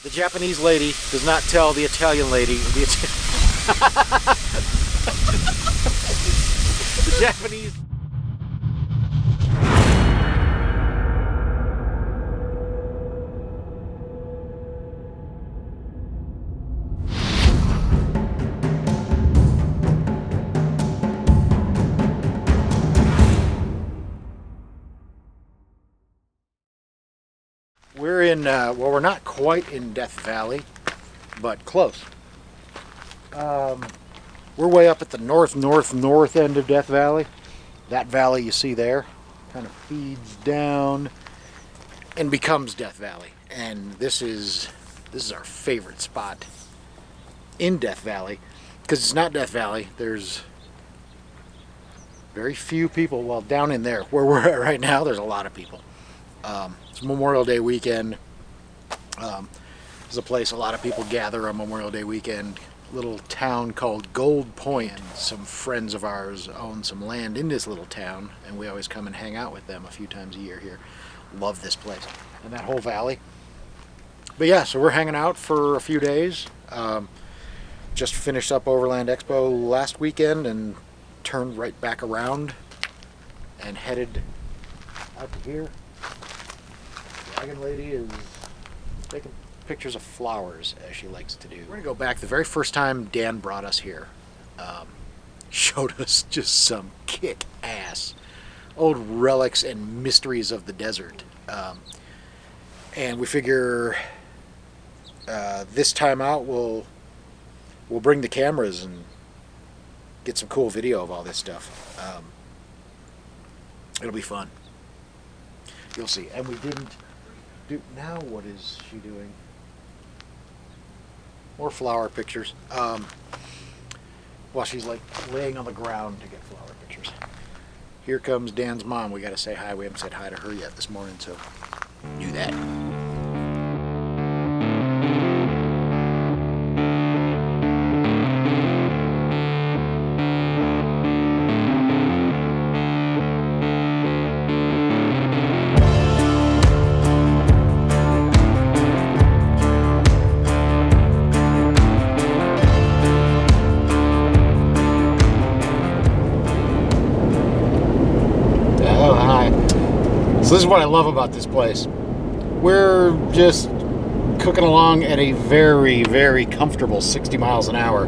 The Japanese lady does not tell the Italian lady. The Japanese. We're in, well, we're not quite in Death Valley, but close. We're way up at the north end of Death Valley. That valley you see there kind of feeds down and becomes Death Valley. And this is our favorite spot in Death Valley, because it's not Death Valley. There's very few people. Well, down in there where we're at right now, there's a lot of people. It's Memorial Day weekend. There's a place a lot of people gather on Memorial Day weekend. Little town called Gold Point. Some friends of ours own some land in this little town, and we always come and hang out with them a few times a year here. Love this place and that whole valley. But yeah, so we're hanging out for a few days. Just finished up Overland Expo last weekend and turned right back around and headed out to here. Dragon Lady is taking pictures of flowers, as she likes to do. We're gonna go back. The very first time Dan brought us here, showed us just some kick-ass old relics and mysteries of the desert. And we figure this time out we'll bring the cameras and get some cool video of all this stuff. It'll be fun. You'll see. And we didn't do. Now what is she doing? More flower pictures. While she's like laying on the ground to get flower pictures. Here comes Dan's mom. We got to say hi. We haven't said hi to her yet this morning, so do that. So this is what I love about this place. We're just cooking along at a very, very comfortable 60 miles an hour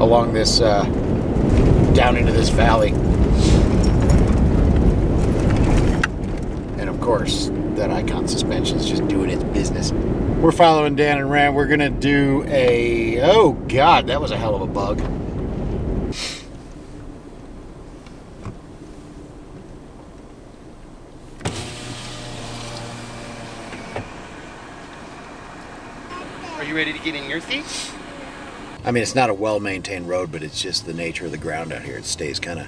along this, down into this valley. And of course, that Icon suspension is just doing its business. We're following Dan and Ram. We're gonna do a, oh God, that was a hell of a bug. Are you ready to get in your seat? I mean, it's not a well-maintained road, but it's just the nature of the ground out here. It stays kind of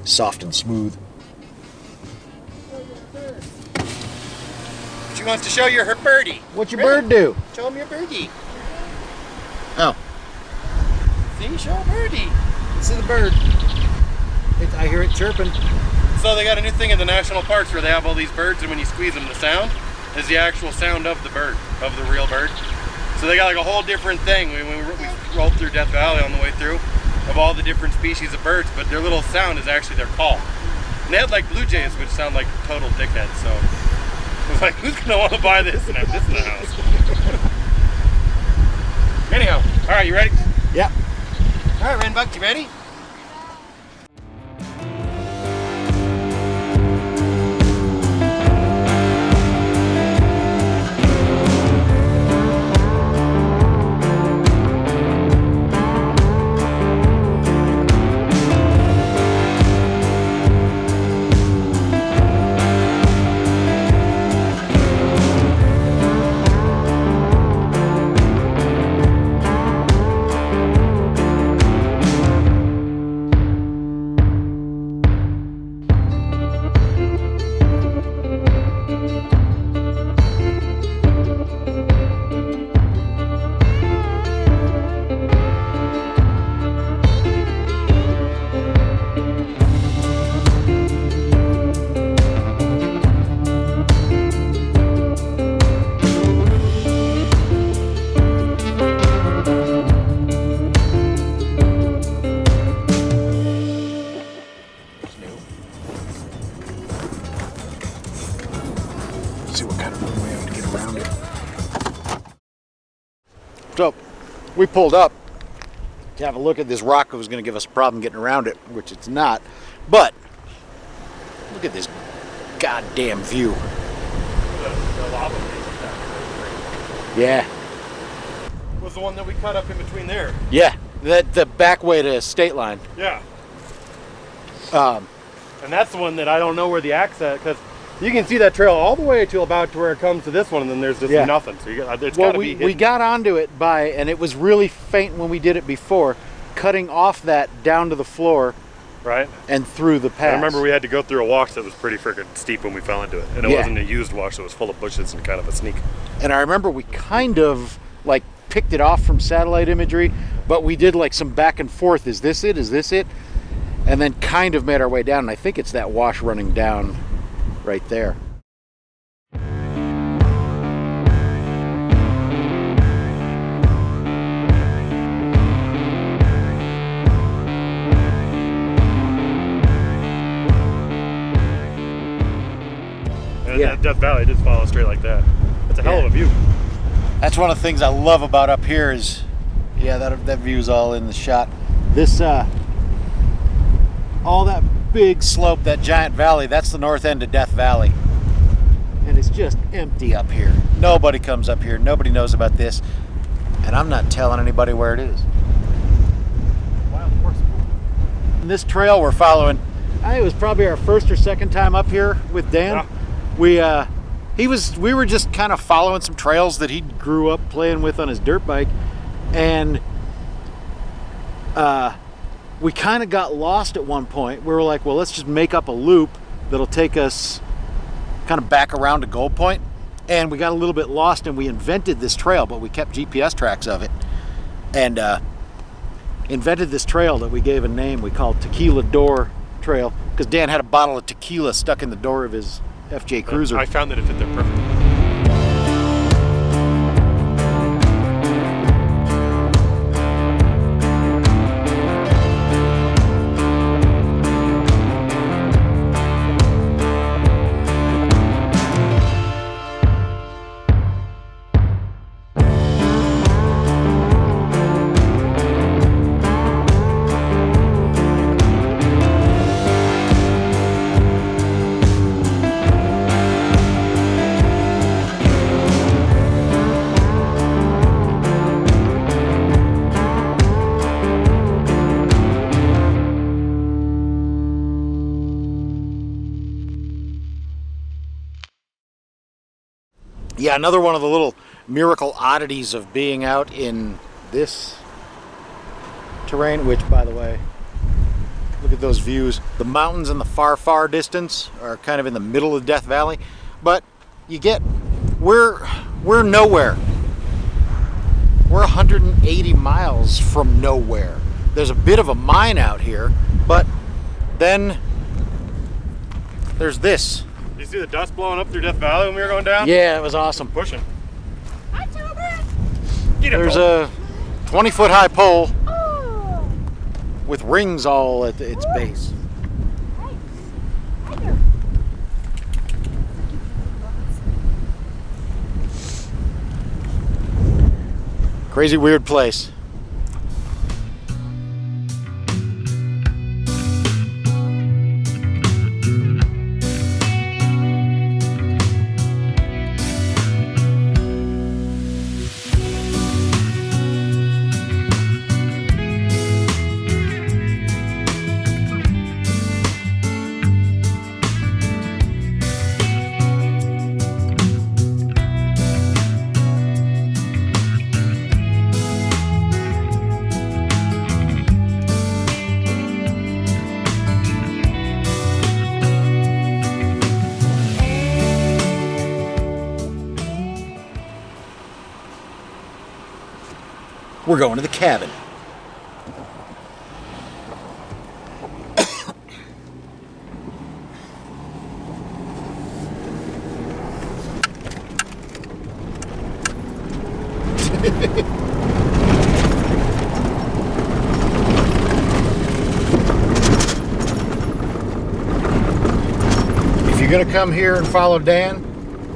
soft and smooth. She wants to show you her birdie. What's your bird do? Show him your birdie. Oh. See, show a birdie. This is the bird. I hear it chirping. So they got a new thing in the national parks where they have all these birds, and when you squeeze them, the sound is the actual sound of the bird, of the real bird. So they got like a whole different thing. We rolled through Death Valley on the way through of all the different species of birds, but their little sound is actually their call. And they had like blue jays, which sound like total dickheads. So I was like, who's gonna want to buy this and have this in the house? Anyhow, all right, you ready? Yep. All right, Renbuck, you ready? So we pulled up to have a look at this rock that was going to give us a problem getting around it, which it's not. But look at this goddamn view. The lava Yeah. was the one that we cut up in between there. Yeah. The back way to state line. Yeah. And that's the one that I don't know where the access, because you can see that trail all the way to about to where it comes to this one, and then there's just nothing. So it's got to be hidden. We got onto it by, and it was really faint when we did it before, cutting off that down to the floor, right, and through the pass. I remember we had to go through a wash that was pretty freaking steep when we fell into it, and it wasn't a used wash; it was full of bushes and kind of a sneak. And I remember we kind of like picked it off from satellite imagery, but we did like some back and forth. Is this it? Is this it? And then kind of made our way down. And I think it's that wash running down right there. And that Death Valley just follow straight like that. That's a hell of a view. That's one of the things I love about up here is, that view's all in the shot. This, all that big slope, that giant valley, that's the north end of Death Valley. And it's just empty up here. Nobody comes up here. Nobody knows about this. And I'm not telling anybody where it is. Wild horse. And this trail we're following, I think it was probably our first or second time up here with Dan. Yeah. We were just kind of following some trails that he grew up playing with on his dirt bike, and we kind of got lost at one point. We were like, well, let's just make up a loop that'll take us kind of back around to Gold Point, and we got a little bit lost, and we invented this trail, but we kept GPS tracks of it, and invented this trail that we gave a name we called Tequila DOr Trail, because Dan had a bottle of tequila stuck in the door of his FJ Cruiser. I found that it fit there perfectly. Yeah, another one of the little miracle oddities of being out in this terrain, which, by the way, look at those views. The mountains in the far, far distance are kind of in the middle of Death Valley, but we're nowhere. We're 180 miles from nowhere. There's a bit of a mine out here, but then there's this. You see the dust blowing up through Death Valley when we were going down? Yeah, it was awesome. Pushing. There's a 20-foot high pole with rings all at its base. Crazy weird place. We're going to the cabin. If you're going to come here and follow Dan,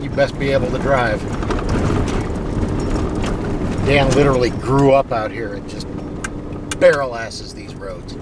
you best be able to drive. Dan literally grew up out here and just barrel asses these roads.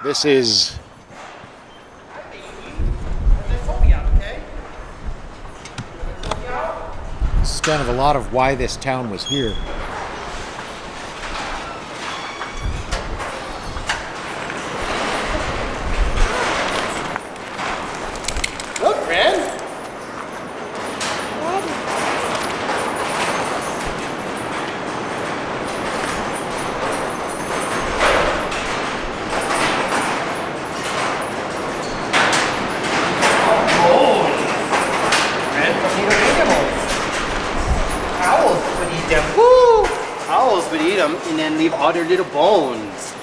This is kind of a lot of why this town was here. Look, friend. Owls would eat them and then leave all their little bones.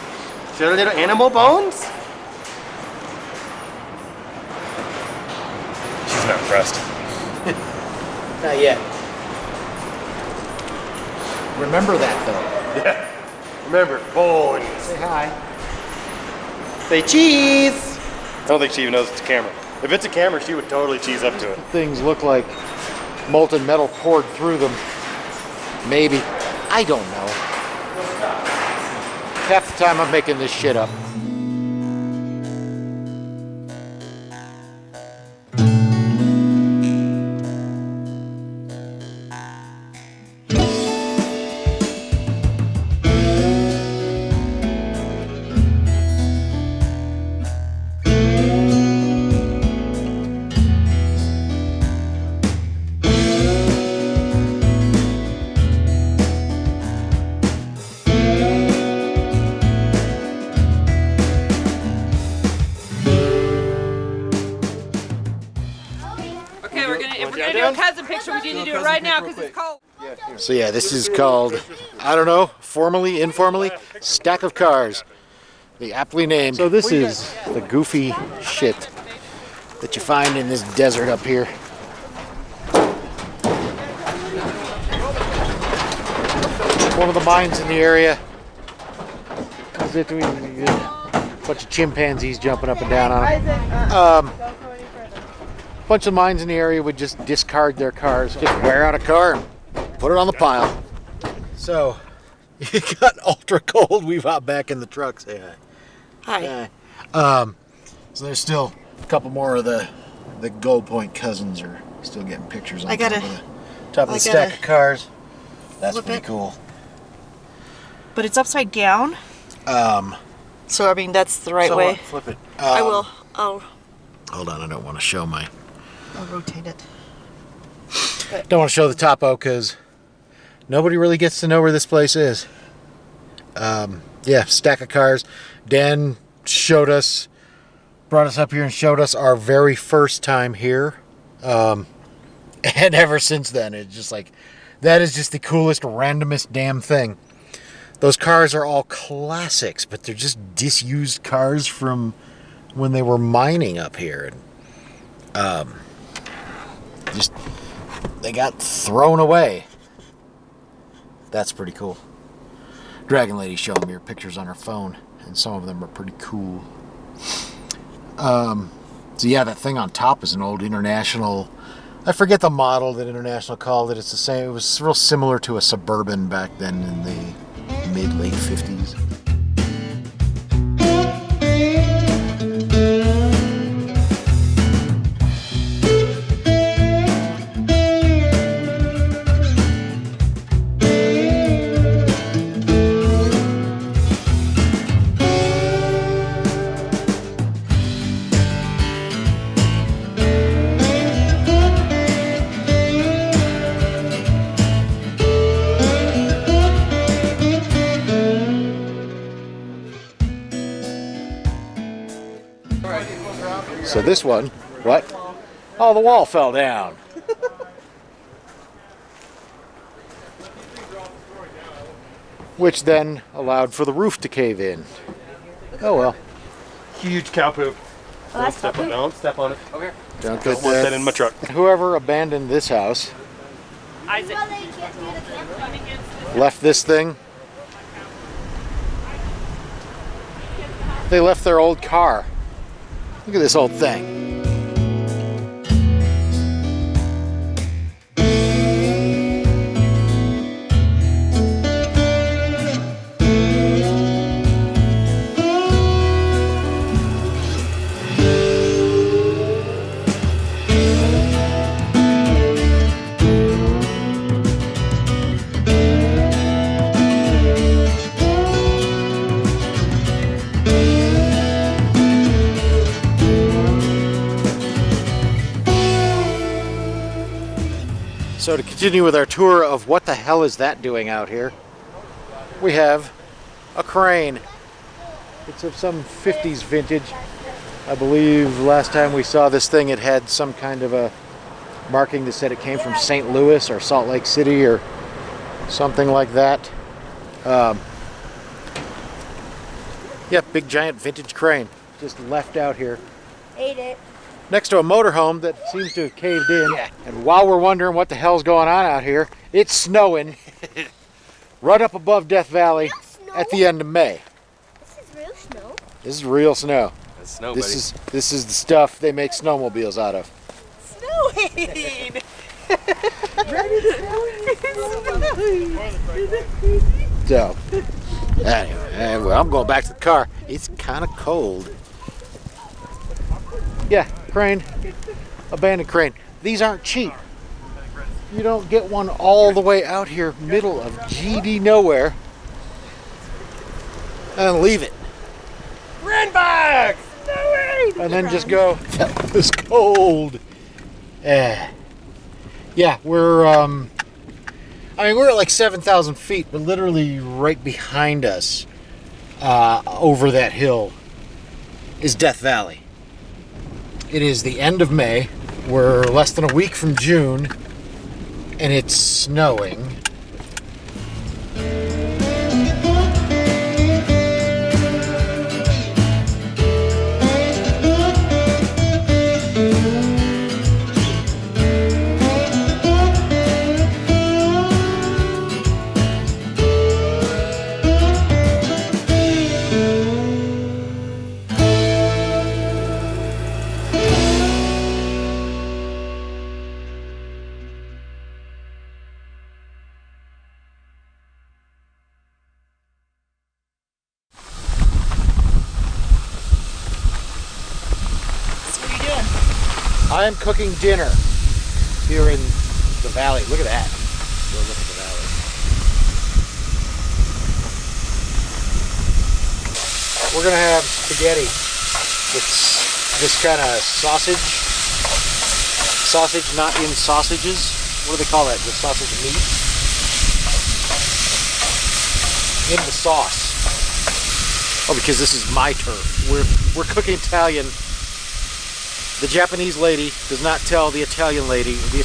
See their little animal bones? She's not impressed. Not yet. Remember that though. Yeah. Remember, bones. Say hi. Say cheese. I don't think she even knows it's a camera. If it's a camera, she would totally cheese up to it. Things look like molten metal poured through them. Maybe. I don't know. Half the time I'm making this shit up. If we're gonna do a cousin picture, we need to do it right now because it's cold. So yeah, this is called, I don't know, formally, informally, stack of cars. The aptly named. So this is the goofy shit that you find in this desert up here. One of the mines in the area. A bunch of chimpanzees jumping up and down on it. Bunch of mines in the area would just discard their cars, just wear out a car and put it on the pile. So, it got ultra cold. We've hopped back in the truck. Say hi. Hi. So there's still a couple more of the Gold Point cousins are still getting pictures on top of the stack of cars. That's pretty cool. But it's upside down. So I mean that's the right way. Flip it. I will. Oh. Hold on, I don't want to show my. I'll rotate it. Don't want to show the topo because nobody really gets to know where this place is. Yeah, stack of cars. Dan brought us up here and showed us our very first time here. And ever since then, it's just like, that is just the coolest, randomest damn thing. Those cars are all classics, but they're just disused cars from when they were mining up here. just, they got thrown away. That's pretty cool. Dragon Lady's showing me her pictures on her phone, and some of them are pretty cool. So yeah, that thing on top is an old International. I forget the model that International called it. It's the same. It was real similar to a Suburban back then in the mid-late 50s. So this one, what? Oh, the wall fell down. Which then allowed for the roof to cave in. Oh well. Huge cow poop. Oh, that's Don't step on it. Okay. Don't Don't want that in my truck. Whoever abandoned this house Isaac. left this thing. They left their old car. Look at this old thing. So to continue with our tour of what the hell is that doing out here, we have a crane. It's of some 50s vintage. I believe last time we saw this thing it had some kind of a marking that said it came from St. Louis or Salt Lake City or something like that. Yeah, big giant vintage crane just left out here. Ate it. Next to a motorhome that seems to have caved in. Yeah. And while we're wondering what the hell's going on out here, it's snowing right up above Death Valley at the end of May. This is real snow. This is real snow. That's snow, This buddy. is the stuff they make snowmobiles out of. Snowing! So, anyway, well, I'm going back to the car. It's kind of cold. Yeah, crane, abandoned crane. These aren't cheap. You don't get one all the way out here, middle of GD nowhere, and leave it. Run back! And then just go, that was cold. Yeah, we're, I mean, we're at like 7,000 feet, but literally right behind us, over that hill, is Death Valley. It is the end of May. We're less than a week from June, and it's snowing. I am cooking dinner here in the valley. Look at that. Go look at the valley. We're gonna have spaghetti. It's this kind of sausage. Sausage not in sausages. What do they call that? The sausage meat? In the sauce. Oh, because this is my turf. We're cooking Italian. The Japanese lady does not tell the Italian lady. The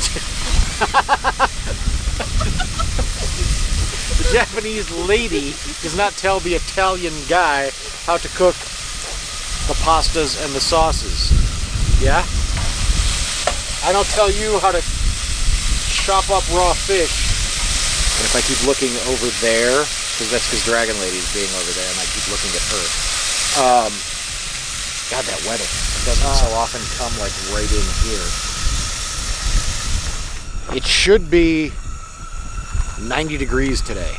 Japanese lady does not tell the Italian guy how to cook the pastas and the sauces. Yeah? I don't tell you how to chop up raw fish. And if I keep looking over there, because Dragon Lady's being over there, and I keep looking at her. God, that weather. It doesn't so often come like right in here. It should be 90 degrees today,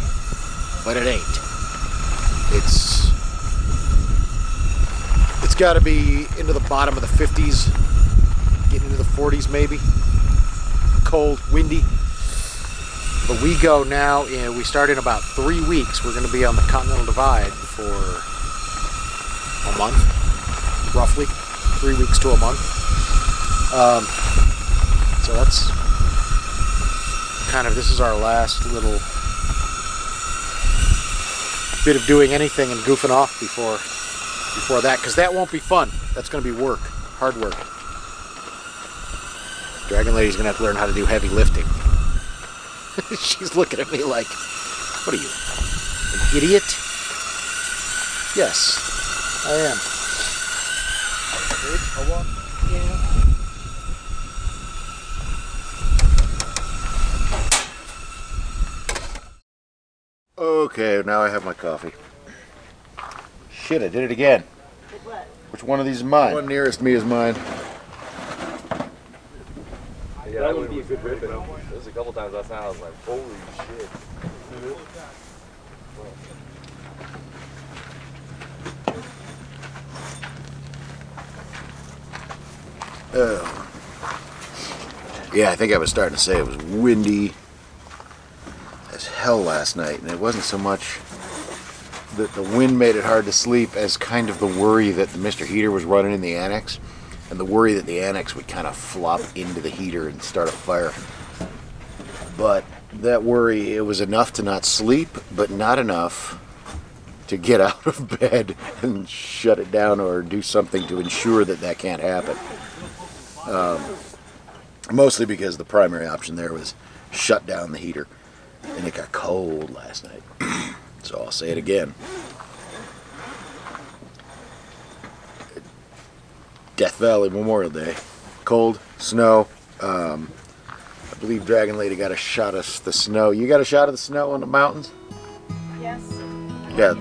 but it ain't. It's got to be into the bottom of the 50s, getting into the 40s maybe. Cold, windy. But we go now, we start in about 3 weeks. We're going to be on the Continental Divide for a month, roughly. 3 weeks to a month. So that's kind of, this is our last little bit of doing anything and goofing off before that, because that won't be fun. That's going to be work, hard work. Dragon Lady's going to have to learn how to do heavy lifting. She's looking at me like, what are you, an idiot? Yes, I am. Okay, now I have my coffee. Shit, I did it again. What? Which one of these is mine? The one nearest me is mine. Yeah, that would be a good ribbon. There's a couple times last night I was like, holy shit. Yeah, I think I was starting to say it was windy as hell last night, and it wasn't so much that the wind made it hard to sleep as kind of the worry that the Mr. Heater was running in the annex, and the worry that the annex would kind of flop into the heater and start a fire. But that worry, it was enough to not sleep, but not enough to get out of bed and shut it down or do something to ensure that that can't happen. Mostly because the primary option there was shut down the heater, and it got cold last night. So I'll say it again. Death Valley Memorial Day. Cold, snow. I believe Dragon Lady got a shot of the snow. You got a shot of the snow on the mountains? Yes. Yeah.